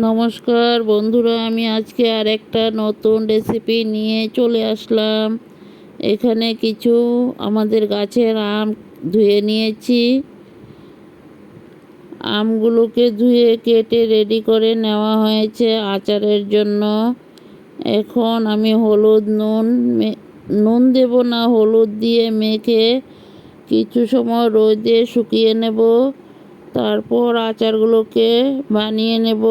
নমস্কার বন্ধুরা, আমি আজকে আর একটা নতুন রেসিপি নিয়ে চলে আসলাম। এখানে কিছু আমাদের গাছের আম ধুয়ে নিয়েছি। আমগুলোকে ধুয়ে কেটে রেডি করে নেওয়া হয়েছে আচারের জন্য। এখন আমি নুন দেব না, হলুদ দিয়ে মেখে কিছু সময় রোদে শুকিয়ে নেব। তারপর আচারগুলোকে বানিয়ে নেব।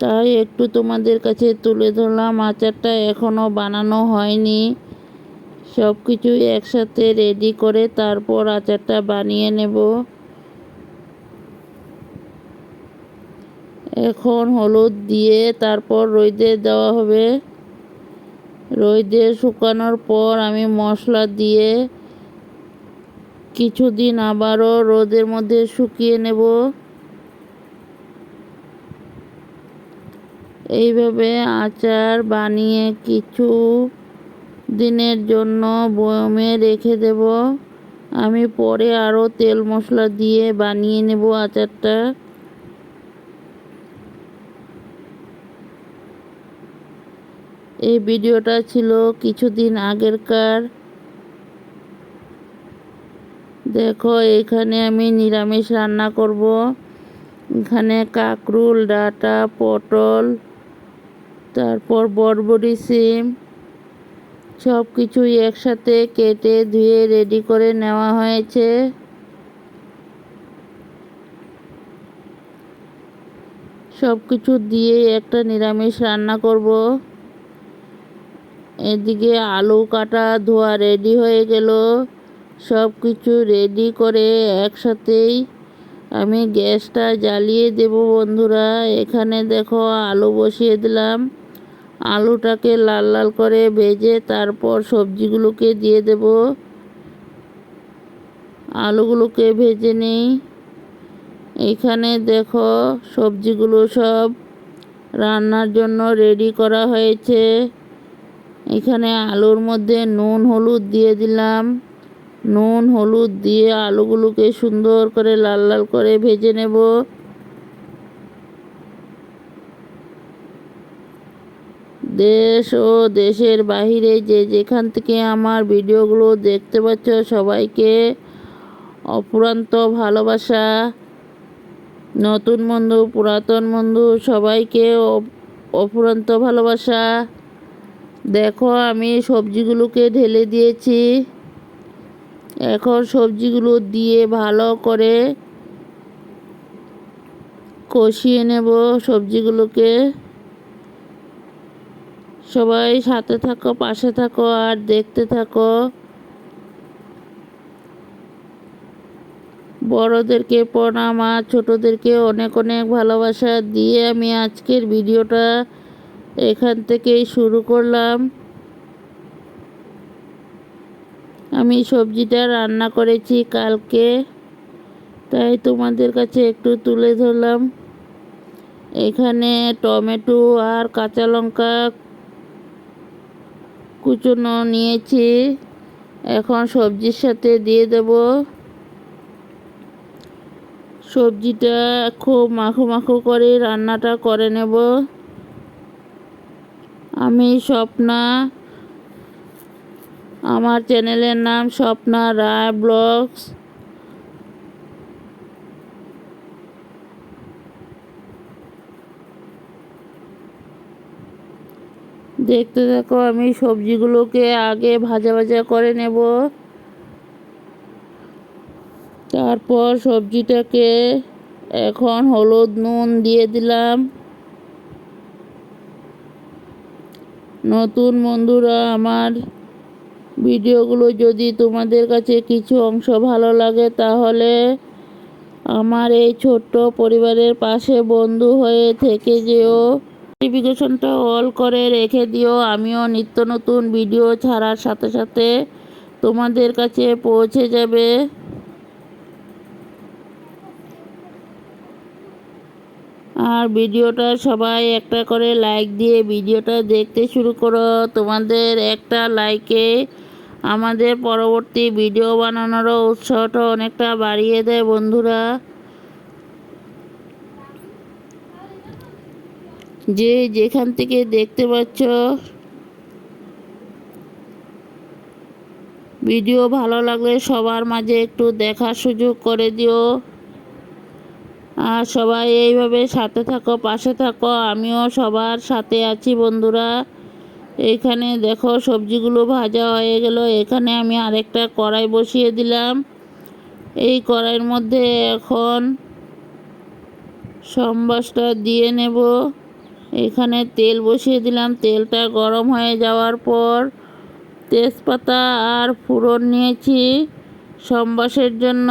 তাই একটু তোমাদের কাছে তুলে ধরলাম। আচারটা এখনও বানানো হয়নি, সব কিছুই একসাথে রেডি করে তারপর আচারটা বানিয়ে নেব। এখন হলুদ দিয়ে তারপর রোদে দেওয়া হবে। রোদে শুকানোর পর আমি মশলা দিয়ে কিছুদিন আবারও রোদের মধ্যে শুকিয়ে নেব। এইভাবে আচার বানিয়ে কিছু দিনের জন্য বয়মে রেখে দেব। আমি পরে আরও তেল মশলা দিয়ে বানিয়ে নেব আচারটা। এই ভিডিওটা ছিল কিছুদিন আগেরকার। দেখো, এখানে আমি নিরামিষ রান্না করব। এখানে কাঁকরোল, ডাঁটা, পটল, তারপর বরবটি, সিম সব কিছুই একসাথে কেটে ধুয়ে রেডি করে নেওয়া হয়েছে। সব কিছু দিয়ে একটা নিরামিষ রান্না করব। এদিকে আলু কাটা ধোয়া রেডি হয়ে গেল। সব কিছু রেডি করে একসাথেই আমি গ্যাসটা জ্বালিয়ে দেব বন্ধুরা। এখানে দেখো, আলু বসিয়ে দিলাম। আলুটাকে লাল লাল করে ভেজে তারপর সবজিগুলোকে দিয়ে দেব। আলুগুলোকে ভেজে নিই। এখানে দেখো, সবজিগুলো সব রান্নার জন্য রেডি করা হয়েছে। এখানে আলুর মধ্যে নুন হলুদ দিয়ে দিলাম। নুন হলুদ দিয়ে আলুগুলোকে সুন্দর করে লাল লাল করে ভেজে নেব। দেশ ও দেশের বাহিরে যে যেখান থেকে আমার ভিডিওগুলো দেখতে পাচ্ছ, সবাইকে অফুরন্ত ভালোবাসা। নতুন বন্ধু, পুরাতন বন্ধু, সবাইকে অফুরন্ত ভালোবাসা। দেখো, আমি সবজিগুলোকে ঢেলে দিয়েছি। এখন সবজিগুলো দিয়ে ভালো করে কষিয়ে নেব সবজিগুলোকে। সবাই সাথে থাকো, পাশে থাকো আর দেখতে থাকো। বড়োদেরকে প্রণাম আর ছোটোদেরকে অনেক অনেক ভালোবাসা দিয়ে আমি আজকের ভিডিওটা এখান থেকেই শুরু করলাম। আমি সবজিটা রান্না করেছি কালকে, তাই তোমাদের কাছে একটু তুলে ধরলাম। এখানে টমেটো আর কাঁচা লঙ্কা কুচনো নিয়েছি। এখন সবজির সাথে দিয়ে দেব। সবজিটা খুব মাখো মাখো করে রান্নাটা করে নেব। আমি স্বপ্না, আমার চ্যানেলের নাম স্বপ্না রায় ব্লগস। দেখতে থাকো, আমি সবজিগুলোকে আগে ভাজা ভাজা করে নেব। তারপর সবজিটাকে এখন হলুদ নুন দিয়ে দিলাম। নতুন বন্ধুরা, আমার ভিডিওগুলো যদি তোমাদের কাছে কিছু অংশ ভালো লাগে, তাহলে আমার এই ছোট্ট পরিবারের পাশে বন্ধু হয়ে থেকে যেও। নোটিফিকেশনটা অল করে রেখে দিও। আমিও নিত্য নতুন ভিডিও ছাড়ার সাথে সাথে তোমাদের কাছে পৌঁছে যাবে। আর ভিডিওটা সবাই একটা করে লাইক দিয়ে ভিডিওটা দেখতে শুরু করো। তোমাদের একটা লাইকে আমাদের পরবর্তী ভিডিও বানানোরও উৎসাহটা অনেকটা বাড়িয়ে দেয় বন্ধুরা। যে যেখান থেকে দেখতে পাচ্ছ, ভিডিও ভালো লাগলে সবার মাঝে একটু দেখার সুযোগ করে দিও। আর সবাই এইভাবে সাথে থাকো, পাশে থাকো, আমিও সবার সাথে আছি বন্ধুরা। এইখানে দেখো সবজিগুলো ভাজা হয়ে গেল। এখানে আমি আরেকটা কড়াই বসিয়ে দিলাম। এই কড়াইয়ের মধ্যে এখন সম্বাসটা দিয়ে নেব। এখানে তেল বসিয়ে দিলাম। তেলটা গরম হয়ে যাওয়ার পর তেজপাতা আর ফোড়ন নিয়েছি সম্বাসের জন্য।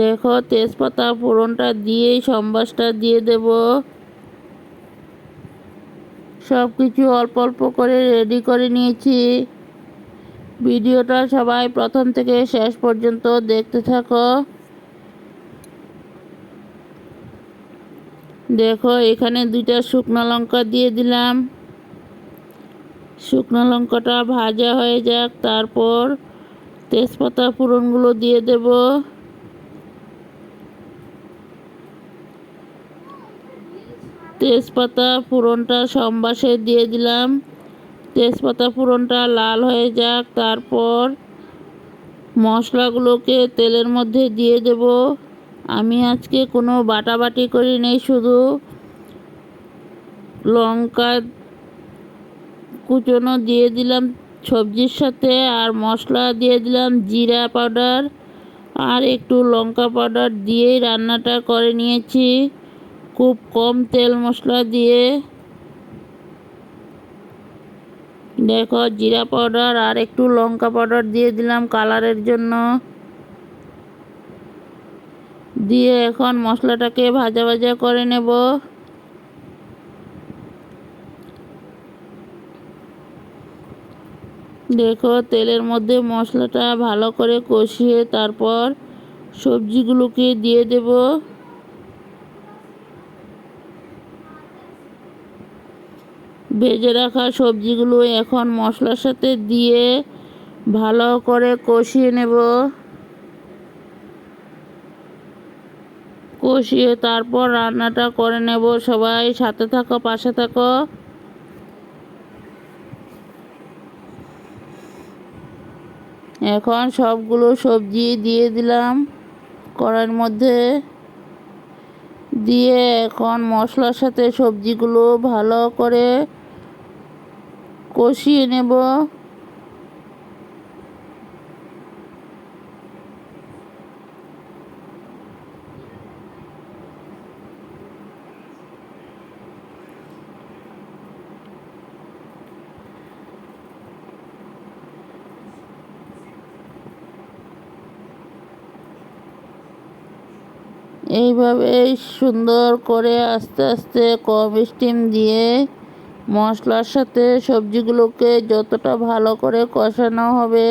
দেখো তেজপাতা ফোড়নটা দিয়েই সম্বাসটা দিয়ে দেব। সব কিছু অল্প অল্প করে রেডি করে নিয়েছি। ভিডিওটা সবাই প্রথম থেকে শেষ পর্যন্ত দেখতে থাকো। দেখো এখানে 2টা শুকনো লঙ্কা দিয়ে দিলাম। শুকনো লঙ্কাটা ভাজা হয়ে যাক, তারপর তেজপাতা ফোড়নগুলো দিয়ে দেব। তেজপাতা ফোড়নটা সম্বাসে দিয়ে দিলাম। তেজপাতা ফোড়নটা লাল হয়ে যাক, তারপর মশলাগুলোকে তেলের মধ্যে দিয়ে দেব। আমি আজকে কোনো বাটাবাটি করি নেই, শুধু লঙ্কা কুচনো দিয়ে দিলাম সবজির সাথে, আর মশলা দিয়ে দিলাম জিরা পাউডার আর একটু লঙ্কা পাউডার দিয়েই রান্নাটা করে নিয়েছি, খুব কম তেল মশলা দিয়ে। দেখো জিরা পাউডার আর একটু লঙ্কা পাউডার দিয়ে দিলাম কালারের জন্য। দিয়ে এখন মশলাটাকে ভাজা ভাজা করে নেব। দেখো তেলের মধ্যে মশলাটা ভালো করে কষিয়ে তারপর সবজিগুলোকে দিয়ে দেব। ভেজে রাখা সবজিগুলো এখন মশলার সাথে দিয়ে ভালো করে কষিয়ে নেব। কষিয়ে তারপর রান্নাটা করে নেব। সবাই সাথে থাকো, পাশে থাকো। এখন সবগুলো সবজি দিয়ে দিলাম কড়াইয়ের মধ্যে। দিয়ে এখন মশলার সাথে সবজিগুলো ভালো করে কষিয়ে নেব। এইভাবে সুন্দর করে আস্তে আস্তে কম স্টিম দিয়ে মশলার সাথে সবজিগুলোকে যতটা ভালো করে কষানো হবে,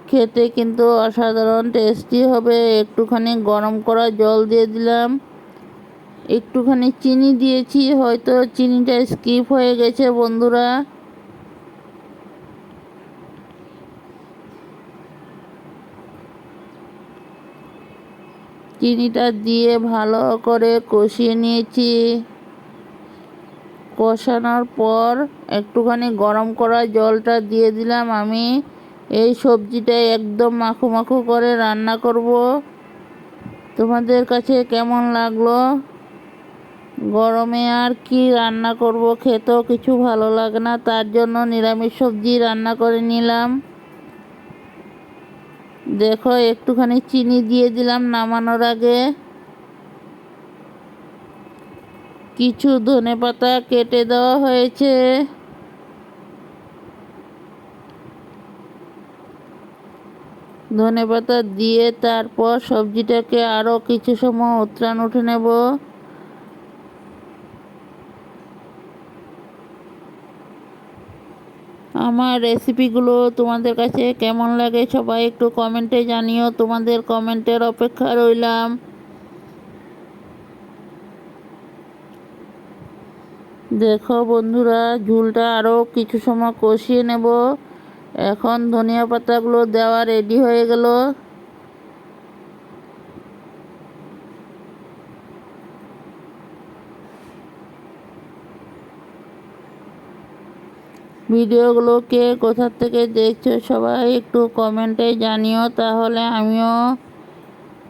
খেতে কিন্তু অসাধারণ টেস্টি হবে। একটুখানি গরম করা জল দিয়ে দিলাম। একটুখানি চিনি দিয়েছি, হয়তো চিনিটা স্কিপ হয়ে গেছে বন্ধুরা। চিনিটা দিয়ে ভালো করে কষিয়ে নিয়েছি। কষানোর পর একটুখানি গরম করা জলটা দিয়ে দিলাম। আমি এই সবজিটা একদম মাখো মাখো করে রান্না করব। তোমাদের কাছে কেমন লাগলো? গরমে আর কি রান্না করব, খেতেও কিছু ভালো লাগে না, তার জন্য নিরামিষ সবজি রান্না করে নিলাম। দেখো একটুখানি চিনি দিয়ে দিলাম নামানোর আগে। কিছু ধনেপাতা কেটে দেওয়া হয়েছে। ধনেপাতা দিয়ে তারপর সবজিটাকে আরও কিছু সময় উতরান উঠে নেব। আমার রেসিপিগুলো তোমাদের কাছে কেমন লাগে সবাই একটু কমেন্টে জানিও। তোমাদের কমেন্টের অপেক্ষা রইলাম। দেখো বন্ধুরা, ঝোলটা আরও কিছু সময় কষিয়ে নেব। এখন ধনিয়া পাতাগুলো দেওয়া রেডি হয়ে গেল। ভিডিওগুলোকে কোথা থেকে দেখছো সবাই একটু কমেন্টে জানিও, তাহলে আমিও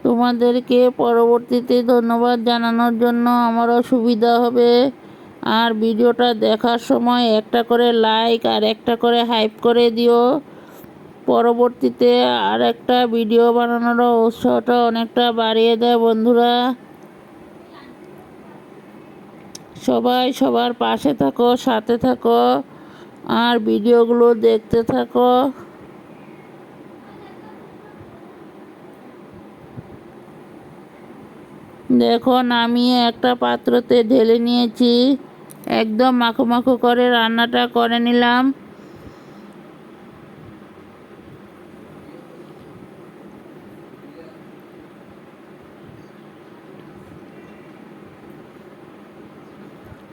তোমাদেরকে পরবর্তীতে ধন্যবাদ জানানোর জন্য আমারও সুবিধা হবে। আর ভিডিওটা দেখার সময় একটা করে লাইক আর একটা করে হাইপ করে দিও। পরবর্তীতে আর একটা ভিডিও বানানোরও উৎসাহটা অনেকটা বাড়িয়ে দেয় বন্ধুরা। সবাই সবার পাশে থাকো, সাথে থাকো আর ভিডিওগুলো দেখতে থাকো। দেখো নামিয়ে একটা পাত্রতে ঢেলে নিয়েছি, একদম মাখো মাখো করে রান্নাটা করে নিলাম।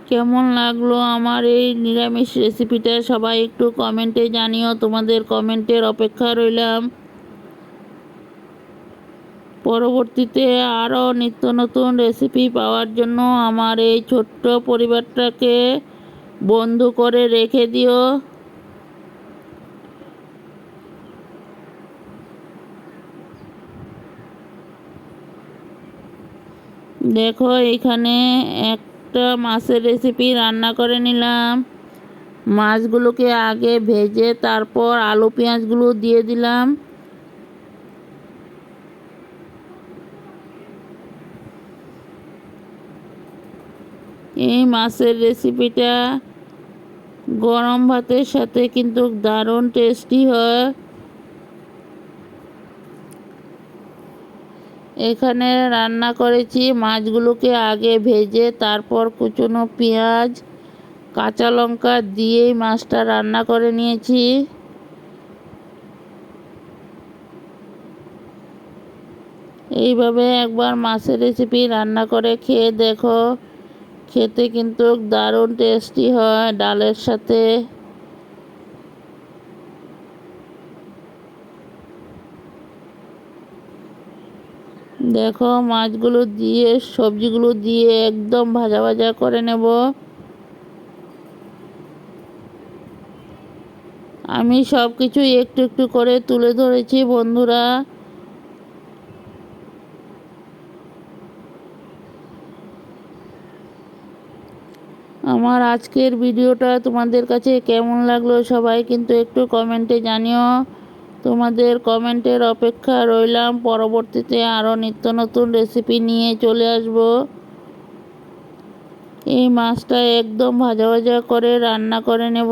কেমন লাগলো আমার এই নিরামিষ রেসিপিটা সবাই একটু কমেন্টে জানিও, তোমাদের কমেন্টের অপেক্ষা রইলাম। পরবর্তীতে আরও নিত্য নতুন রেসিপি পাওয়ার জন্য আমার এই ছোট্ট পরিবারটাকে বন্ধু করে রেখে দিও। দেখো এখানে একটা মাছের রেসিপি রান্না করে নিলাম। মাছগুলোকে আগে ভেজে তারপর আলু পেঁয়াজগুলো দিয়ে দিলাম। এই মাছের রেসিপিটা গরম ভাতের সাথে কিন্তু দারুণ টেস্টি হয়। এখানে রান্না করেছি মাছগুলোকে আগে ভেজে তারপর কুচনো পেঁয়াজ কাঁচা লঙ্কা দিয়েই মাছটা রান্না করে নিয়েছি। এইভাবে একবার মাছের রেসিপি রান্না করে খেয়ে দেখো, খেতে কিন্তু দারুণ টেস্টি হয় ডালের সাথে। দেখো মাছগুলো দিয়ে সবজিগুলো দিয়ে একদম ভাজা ভাজা করে নেব। আমি সব কিছু একটু একটু করে তুলে ধরেছি বন্ধুরা। আমার আজকের ভিডিওটা তোমাদের কাছে কেমন লাগলো সবাই কিন্তু একটু কমেন্টে জানিও। তোমাদের কমেন্টের অপেক্ষা রইলাম। পরবর্তীতে আরও নিত্য নতুন রেসিপি নিয়ে চলে আসব। এই মাছটা একদম ভাজা ভাজা করে রান্না করে নেব।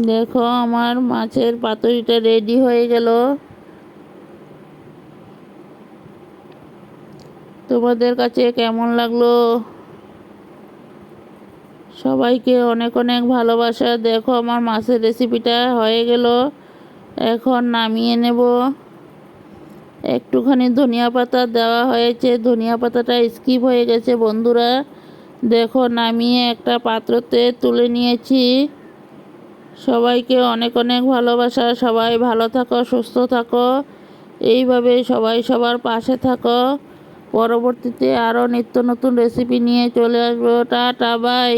দেখো আমার মাছের পাতুরিটা রেডি হয়ে গেল। তোমাদের কাছে কেমন লাগলো? সবাইকে অনেক অনেক ভালোবাসা। দেখো আমার মাছের রেসিপিটা হয়ে গেল, এখন নামিয়ে নেব। একটুখানি ধনিয়া পাতা দেওয়া হয়েছে, ধনিয়া পাতাটা স্কিপ হয়ে গেছে বন্ধুরা। দেখো নামিয়ে একটা পাত্রতে তুলে নিয়েছি। সবাইকে অনেক অনেক ভালোবাসা। সবাই ভালো থাকো, সুস্থ থাকো, এইভাবে সবাই সবার পাশে থাকো। পরবর্তীতে আরও নিত্য নতুন রেসিপি নিয়ে চলে আসবো। Tata, by.